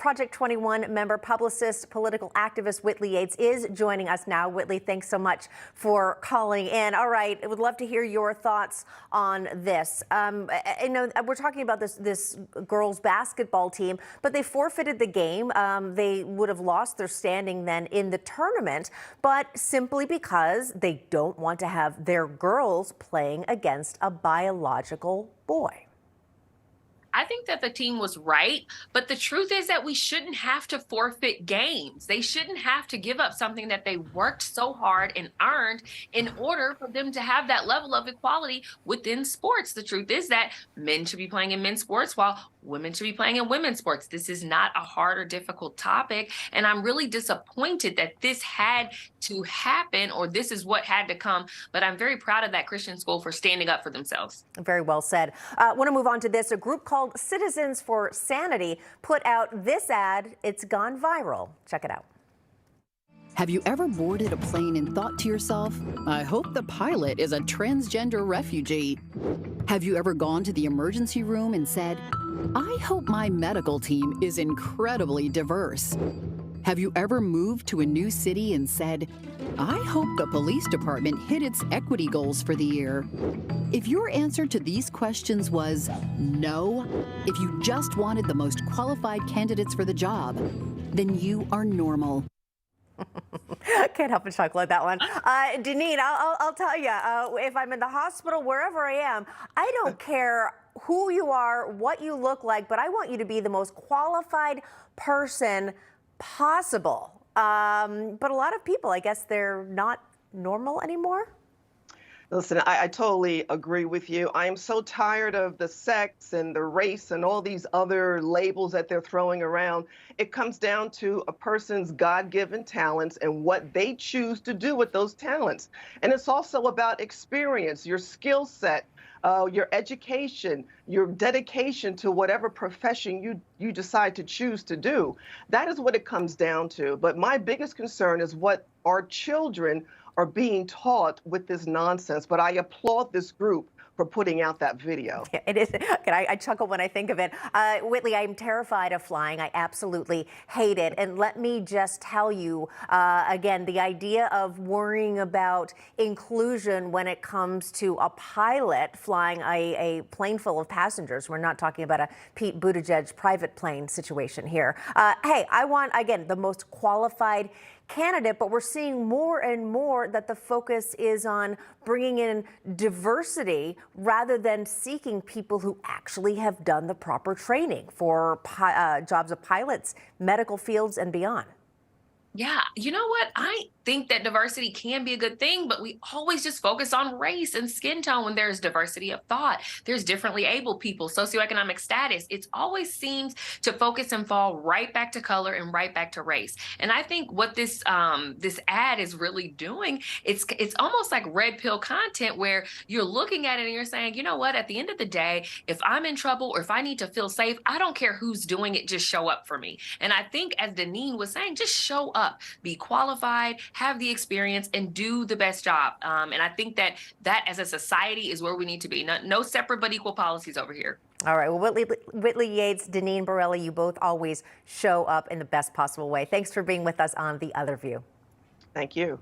Project 21 member, publicist, political activist Whitley Yates is joining us now. Whitley, thanks so much for calling in. All right, I would love to hear your thoughts on this. I know we're talking about this girls basketball team, but they forfeited the game. They would have lost their standing then in the tournament, but simply because they don't want to have their girls playing against a biological boy. I think that the team was right, but the truth is that we shouldn't have to forfeit games. They shouldn't have to give up something that they worked so hard and earned in order for them to have that level of equality within sports. The truth is that men should be playing in men's sports while women should be playing in women's sports. This is not a hard or difficult topic, and I'm really disappointed that this had to happen, or this is what had to come, but I'm very proud of that Christian school for standing up for themselves. Very well said. I want to move on to this. A group called Citizens for Sanity put out this ad. It's gone viral. Check it out. Have you ever boarded a plane and thought to yourself, I hope the pilot is a transgender refugee? Have you ever gone to the emergency room and said, I hope my medical team is incredibly diverse? Have you ever moved to a new city and said, I hope the police department hit its equity goals for the year? If your answer to these questions was no, if you just wanted the most qualified candidates for the job, then you are normal. Can't help but chuckle at that one. Deneen, I'll tell you, if I'm in the hospital, wherever I am, I don't care who you are, what you look like, but I want you to be the most qualified person possible. But a lot of people, I guess they're not normal anymore. Listen, I totally agree with you. I am so tired of the sex and the race and all these other labels that they're throwing around. It comes down to a person's God-given talents and what they choose to do with those talents. And it's also about experience, your skill set, your education, your dedication to whatever profession you decide to choose to do. That is what it comes down to. But my biggest concern is what our children are being taught with this nonsense. But I applaud this group for putting out that video. Yeah, it is. I chuckle when I think of it. Whitley, I'm terrified of flying. I absolutely hate it. And let me just tell you, again, the idea of worrying about inclusion when it comes to a pilot flying a plane full of passengers. We're not talking about a Pete Buttigieg private plane situation here. Hey, I want, again, the most qualified candidate, but we're seeing more and more that the focus is on bringing in diversity rather than seeking people who actually have done the proper training for jobs of pilots, medical fields, and beyond. Yeah, you know what? I think that diversity can be a good thing, but we always just focus on race and skin tone when there's diversity of thought. There's differently able people, socioeconomic status. It always seems to focus and fall right back to color and right back to race. And I think what this this ad is really doing, it's almost like red pill content where you're looking at it and you're saying, you know what? At the end of the day, if I'm in trouble or if I need to feel safe, I don't care who's doing it, just show up for me. And I think, as Deneen was saying, just show up, be qualified, have the experience, and do the best job. And I think that as a society is where we need to be. No separate but equal policies over here. All right. Well, Whitley Yates, Deneen Borelli, you both always show up in the best possible way. Thanks for being with us on The Other View. Thank you.